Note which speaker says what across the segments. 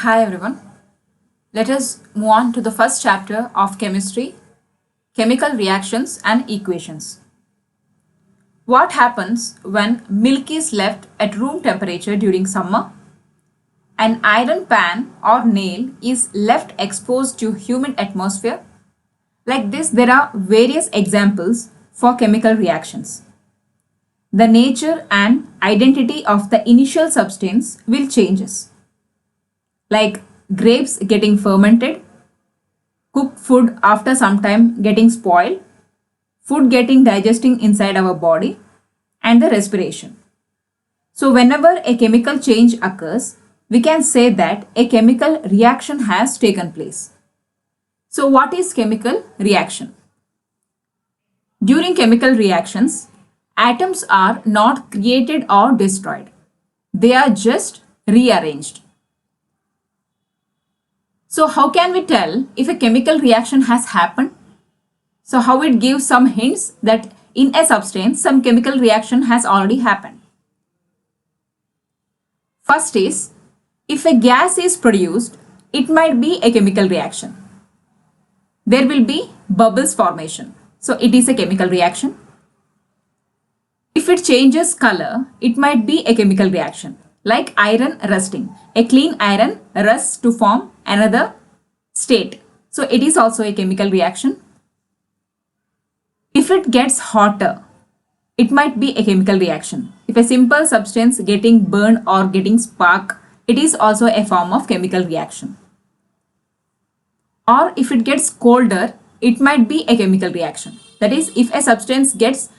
Speaker 1: Hi everyone. Let us move on to the first chapter of chemistry, chemical reactions and equations. What happens when milk is left at room temperature during summer? An iron pan or nail is left exposed to humid atmosphere. Like this, there are various examples for chemical reactions. The nature and identity of the initial substance will changes, like grapes getting fermented, cooked food after some time getting spoiled, food getting digesting inside our body, and the respiration. So whenever a chemical change occurs, we can say that a chemical reaction has taken place. So what is chemical reaction? During chemical reactions, atoms are not created or destroyed. They are just rearranged. So how can we tell if a chemical reaction has happened? So how it gives some hints that in a substance some chemical reaction has already happened. First is, if a gas is produced, it might be a chemical reaction. There will be bubbles formation. So it is a chemical reaction. If it changes color, it might be a chemical reaction. Like iron rusting. A clean iron rusts to form another state. So it is also a chemical reaction. If it gets hotter, it might be a chemical reaction. If a simple substance getting burned or getting spark, it is also a form of chemical reaction. Or if it gets colder, it might be a chemical reaction. That is, if a substance gets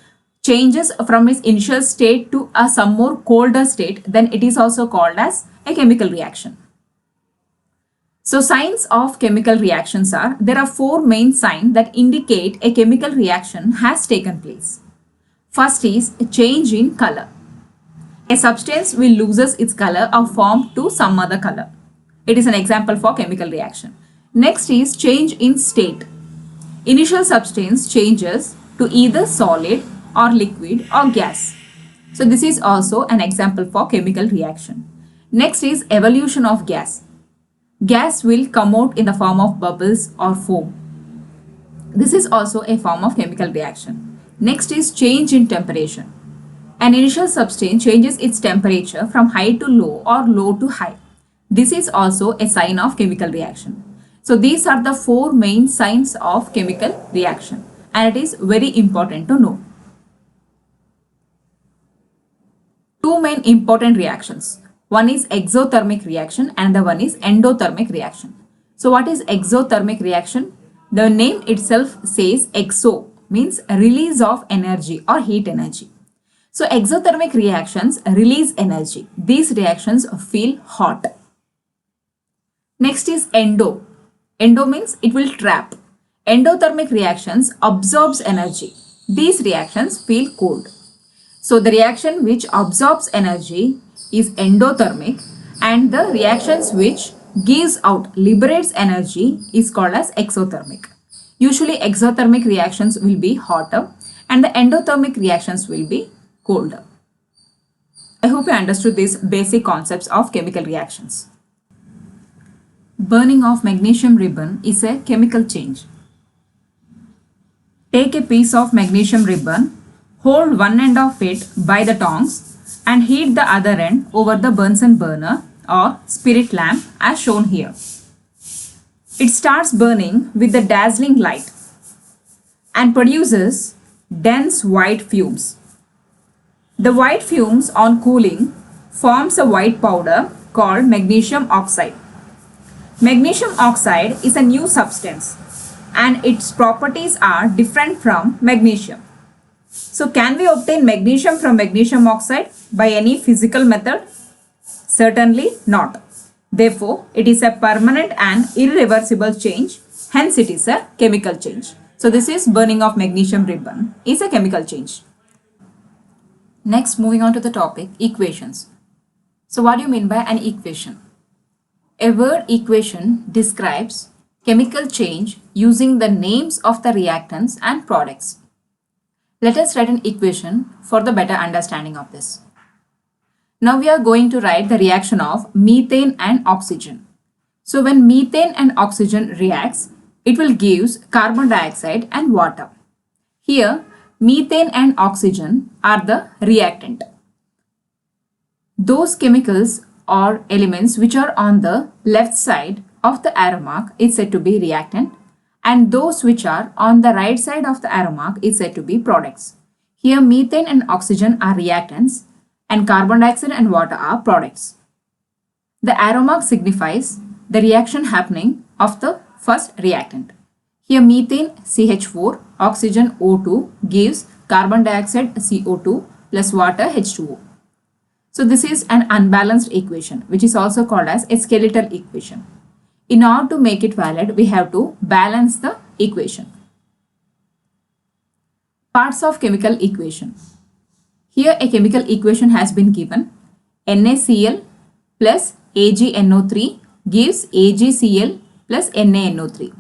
Speaker 1: changes from its initial state to a some more colder state, then it is also called as a chemical reaction. So signs of chemical reactions are, there are four main signs that indicate a chemical reaction has taken place. First is a change in color. A substance will loses its color or form to some other color. It is an example for chemical reaction. Next is change in state. Initial substance changes to either solid or liquid or gas. So this is also an example for chemical reaction. Next is evolution of gas. Gas will come out in the form of bubbles or foam. This is also a form of chemical reaction. Next is change in temperature. An initial substance changes its temperature from high to low or low to high. This is also a sign of chemical reaction. So these are the four main signs of chemical reaction, and it is very important to know. Two main important reactions. One is exothermic reaction and the one is endothermic reaction. So what is exothermic reaction? The name itself says exo means release of energy or heat energy. So exothermic reactions release energy. These reactions feel hot. Next is endo. Endo means it will trap. Endothermic reactions absorbs energy. These reactions feel cold. So the reaction which absorbs energy is endothermic, and the reactions which gives out, liberates energy is called as exothermic. Usually exothermic reactions will be hotter and the endothermic reactions will be colder. I hope you understood these basic concepts of chemical reactions. Burning of magnesium ribbon is a chemical change. Take a piece of magnesium ribbon, hold one end of it by the tongs and heat the other end over the Bunsen burner or spirit lamp as shown here. It starts burning with the dazzling light and produces dense white fumes. The white fumes on cooling forms a white powder called magnesium oxide. Magnesium oxide is a new substance and its properties are different from magnesium. So can we obtain magnesium from magnesium oxide by any physical method? Certainly not. Therefore, it is a permanent and irreversible change. Hence, it is a chemical change. So this is burning of magnesium ribbon is a chemical change. Next, moving on to the topic, equations. So what do you mean by an equation? A word equation describes chemical change using the names of the reactants and products. Let us write an equation for the better understanding of this. Now we are going to write the reaction of methane and oxygen. So when methane and oxygen reacts, it will give carbon dioxide and water. Here, methane and oxygen are the reactant. Those chemicals or elements which are on the left side of the arrow mark is said to be reactant, and those which are on the right side of the arrow mark is said to be products. Here methane and oxygen are reactants and carbon dioxide and water are products. The arrow mark signifies the reaction happening of the first reactant. Here methane CH4, oxygen O2 gives carbon dioxide CO2 plus water H2O. So this is an unbalanced equation which is also called as a skeletal equation. In order to make it valid, we have to balance the equation. Parts of chemical equation. Here a chemical equation has been given. NaCl plus AgNO3 gives AgCl plus NaNO3.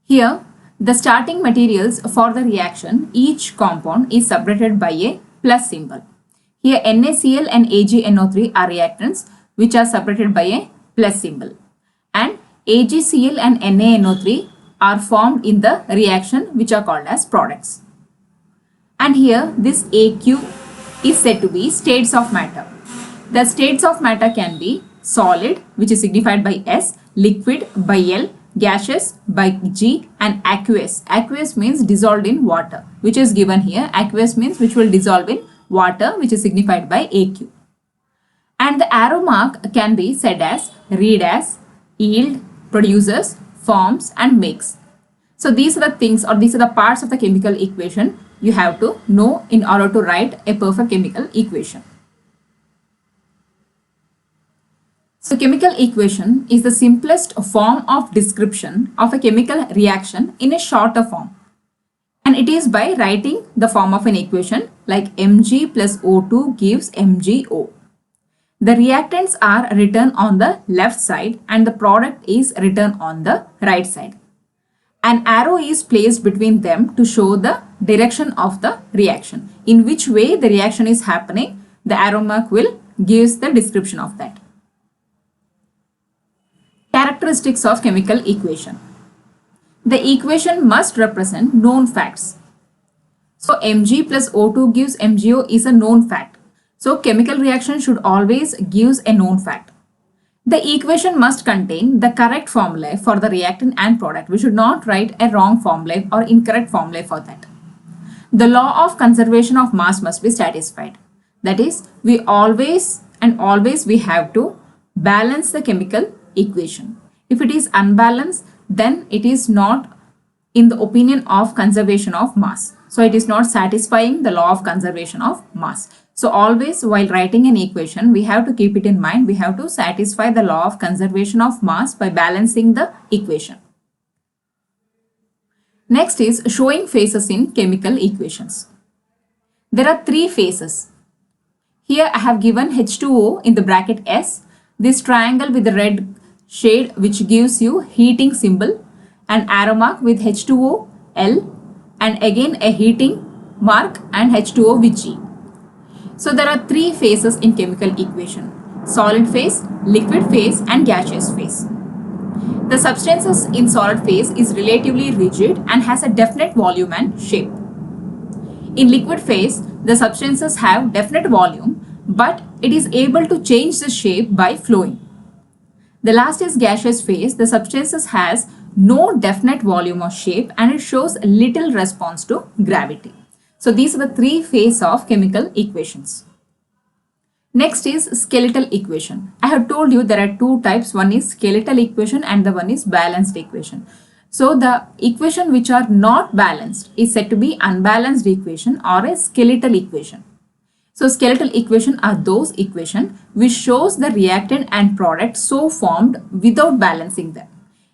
Speaker 1: Here the starting materials for the reaction, each compound is separated by a plus symbol. Here NaCl and AgNO3 are reactants which are separated by a plus symbol, and AgCl and NaNO3 are formed in the reaction which are called as products. And here this AQ is said to be states of matter. The states of matter can be solid, which is signified by S, liquid by L, gaseous by G, and aqueous. Aqueous means dissolved in water, which is given here. Aqueous means which will dissolve in water, which is signified by AQ. And the arrow mark can be said as read as, yield, produces, forms, and makes. So these are the things, or these are the parts of the chemical equation you have to know in order to write a perfect chemical equation. So chemical equation is the simplest form of description of a chemical reaction in a shorter form. And it is by writing the form of an equation like Mg plus O2 gives MgO. The reactants are written on the left side and the product is written on the right side. An arrow is placed between them to show the direction of the reaction. In which way the reaction is happening, the arrow mark will give the description of that. Characteristics of chemical equation. The equation must represent known facts. So Mg plus O2 gives MgO is a known fact. So chemical reaction should always give a known fact. The equation must contain the correct formula for the reactant and product. We should not write a wrong formula or incorrect formula for that. The law of conservation of mass must be satisfied. That is, we always have to balance the chemical equation. If it is unbalanced, then it is not in the opinion of conservation of mass. So it is not satisfying the law of conservation of mass. So always while writing an equation, we have to keep it in mind. We have to satisfy the law of conservation of mass by balancing the equation. Next is showing phases in chemical equations. There are three phases. Here I have given H2O in the bracket S, this triangle with the red shade which gives you heating symbol, an arrow mark with H2O L, and again a heating mark and H2O with G. So there are three phases in chemical equation: solid phase, liquid phase, and gaseous phase. The substances in solid phase is relatively rigid and has a definite volume and shape. In liquid phase, the substances have definite volume, but it is able to change the shape by flowing. The last is gaseous phase. The substances has no definite volume or shape and it shows little response to gravity. So these are the three phases of chemical equations. Next is skeletal equation. I have told you there are two types. One is skeletal equation and the one is balanced equation. So the equation which are not balanced is said to be unbalanced equation or a skeletal equation. So skeletal equation are those equation which shows the reactant and product so formed without balancing them.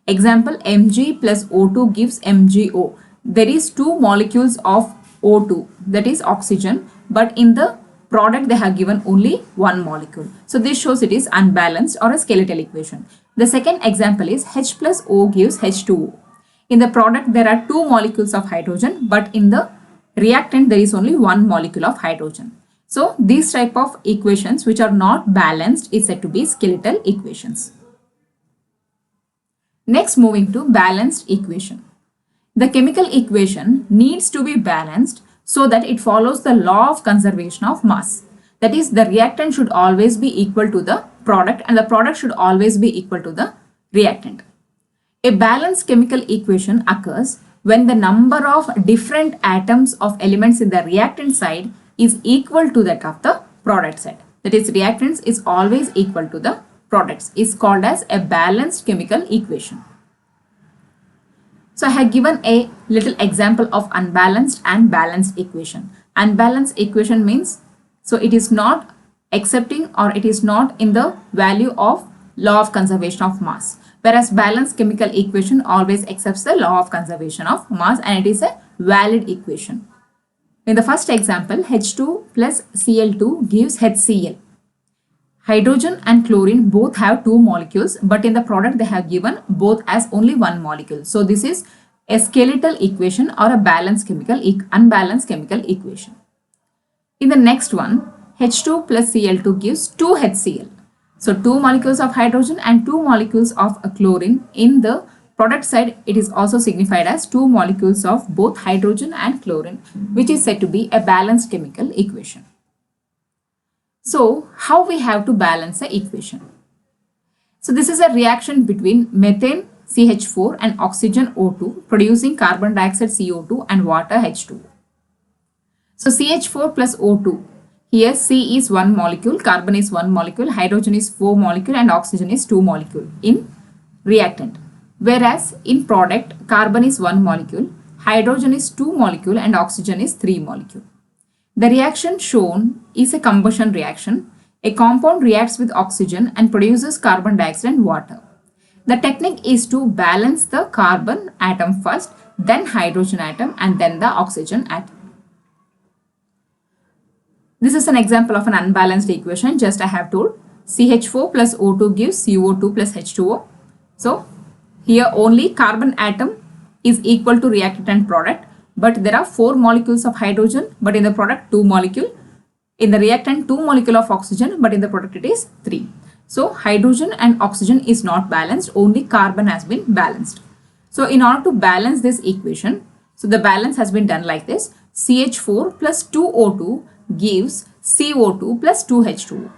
Speaker 1: Example, Mg plus O2 gives MgO. There is two molecules of O2, that is oxygen, but in the product they have given only one molecule. So this shows it is unbalanced or a skeletal equation. The second example is H plus O gives H2O. In the product there are two molecules of hydrogen, but in the reactant there is only one molecule of hydrogen. So these type of equations which are not balanced is said to be skeletal equations. Next, moving to balanced equation. The chemical equation needs to be balanced so that it follows the law of conservation of mass. That is, the reactant should always be equal to the product and the product should always be equal to the reactant. A balanced chemical equation occurs when the number of different atoms of elements in the reactant side is equal to that of the product side. That is, reactants is always equal to the products. Is called as a balanced chemical equation. So I have given a little example of unbalanced and balanced equation. Unbalanced equation means, so it is not accepting or it is not in the value of law of conservation of mass. Whereas balanced chemical equation always accepts the law of conservation of mass and it is a valid equation. In the first example, H2 plus Cl2 gives HCl. Hydrogen and chlorine both have two molecules, but in the product they have given both as only one molecule. So this is a skeletal equation or a unbalanced chemical equation. In the next one, H2 plus Cl2 gives 2 HCl. So 2 molecules of hydrogen and 2 molecules of chlorine. In the product side, it is also signified as 2 molecules of both hydrogen and chlorine, which is said to be a balanced chemical equation. So how we have to balance the equation? So this is a reaction between methane CH4 and oxygen O2 producing carbon dioxide CO2 and water H2. So CH4 plus O2, here C is 1 molecule, carbon is 1 molecule, hydrogen is 4 molecule and oxygen is 2 molecule in reactant. Whereas in product, carbon is 1 molecule, hydrogen is 2 molecule and oxygen is 3 molecule. The reaction shown is a combustion reaction. A compound reacts with oxygen and produces carbon dioxide and water. The technique is to balance the carbon atom first, then hydrogen atom and then the oxygen atom. This is an example of an unbalanced equation. Just I have told CH4 plus O2 gives CO2 plus H2O. So here only carbon atom is equal to reactant and product. But there are 4 molecules of hydrogen, but in the product 2 molecule. In the reactant 2 molecule of oxygen, but in the product it is 3. So hydrogen and oxygen is not balanced, only carbon has been balanced. So in order to balance this equation, so the balance has been done like this. CH4 plus 2O2 gives CO2 plus 2H2O.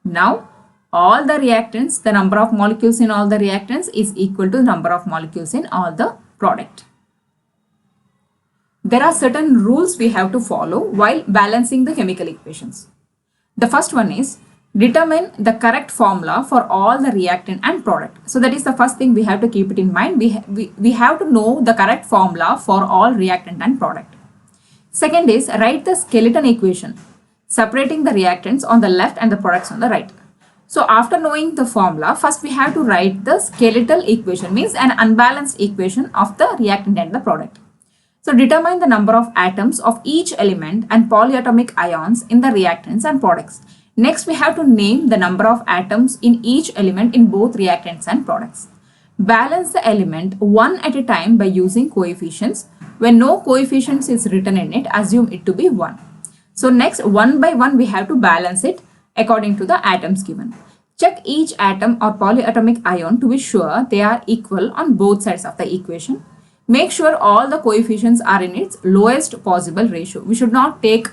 Speaker 1: Now all the reactants, the number of molecules in all the reactants is equal to the number of molecules in all the product. There are certain rules we have to follow while balancing the chemical equations. The first one is determine the correct formula for all the reactant and product. So that is the first thing we have to keep it in mind. We have to know the correct formula for all reactant and product. Second is write the skeleton equation, separating the reactants on the left and the products on the right. So after knowing the formula, first we have to write the skeletal equation, means an unbalanced equation of the reactant and the product. So determine the number of atoms of each element and polyatomic ions in the reactants and products. Next, we have to name the number of atoms in each element in both reactants and products. Balance the element one at a time by using coefficients. When no coefficients is written in it, assume it to be 1. So next, one by one, we have to balance it according to the atoms given. Check each atom or polyatomic ion to be sure they are equal on both sides of the equation. Make sure all the coefficients are in its lowest possible ratio. We should not take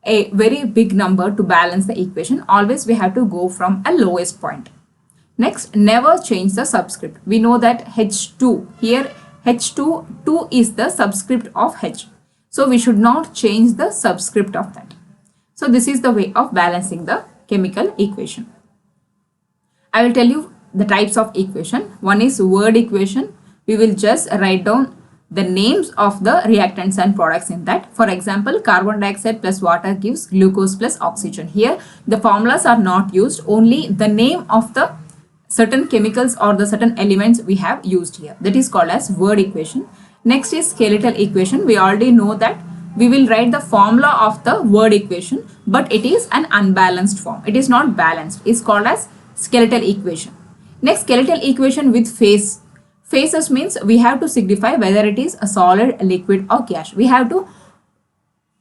Speaker 1: a very big number to balance the equation. Always we have to go from a lowest point. Next, never change the subscript. We know that H2, here H2, 2 is the subscript of H. So we should not change the subscript of that. So this is the way of balancing the chemical equation. I will tell you the types of equation. One is word equation. We will just write down the names of the reactants and products in that. For example, carbon dioxide plus water gives glucose plus oxygen. Here the formulas are not used, only the name of the certain chemicals or the certain elements we have used here. That is called as word equation. Next is skeletal equation. We already know that we will write the formula of the word equation, but it is an unbalanced form. It is not balanced. It's called as skeletal equation. Next, skeletal equation with phase. Phases means we have to signify whether it is a solid, liquid or gas. We have to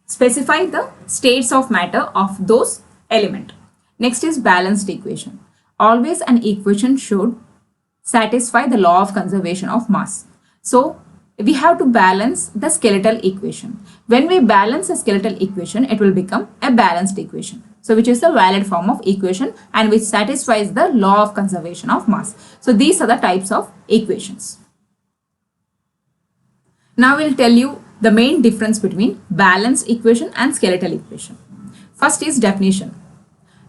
Speaker 1: specify the states of matter of those elements. Next is balanced equation. Always an equation should satisfy the law of conservation of mass. So we have to balance the skeletal equation. When we balance a skeletal equation, it will become a balanced equation. So which is the valid form of equation and which satisfies the law of conservation of mass. So these are the types of equations. Now we'll tell you the main difference between balanced equation and skeletal equation. First is definition.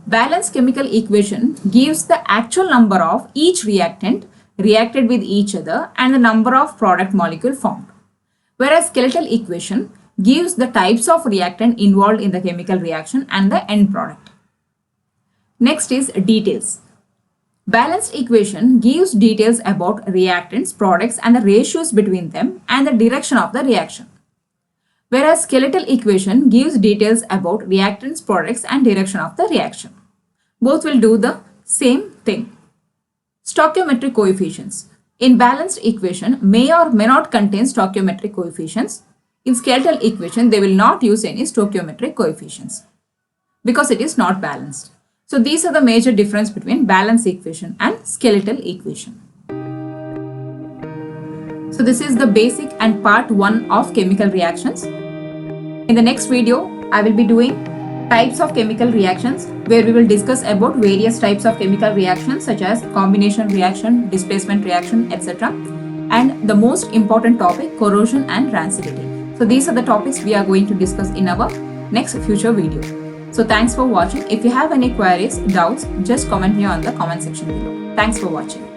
Speaker 1: Balanced chemical equation gives the actual number of each reactant reacted with each other and the number of product molecule formed. Whereas skeletal equation gives the types of reactant involved in the chemical reaction and the end product. Next is details. Balanced equation gives details about reactants, products and the ratios between them and the direction of the reaction. Whereas skeletal equation gives details about reactants, products and direction of the reaction. Both will do the same thing. Stoichiometric coefficients. In balanced equation may or may not contain stoichiometric coefficients. In skeletal equation, they will not use any stoichiometric coefficients because it is not balanced. So these are the major difference between balanced equation and skeletal equation. So this is the basic and part 1 of chemical reactions. In the next video, I will be doing types of chemical reactions where we will discuss about various types of chemical reactions such as combination reaction, displacement reaction, etc. And the most important topic, corrosion and rancidity. So these are the topics we are going to discuss in our next future video. So thanks for watching. If you have any queries, doubts, just comment here on the comment section below. Thanks for watching.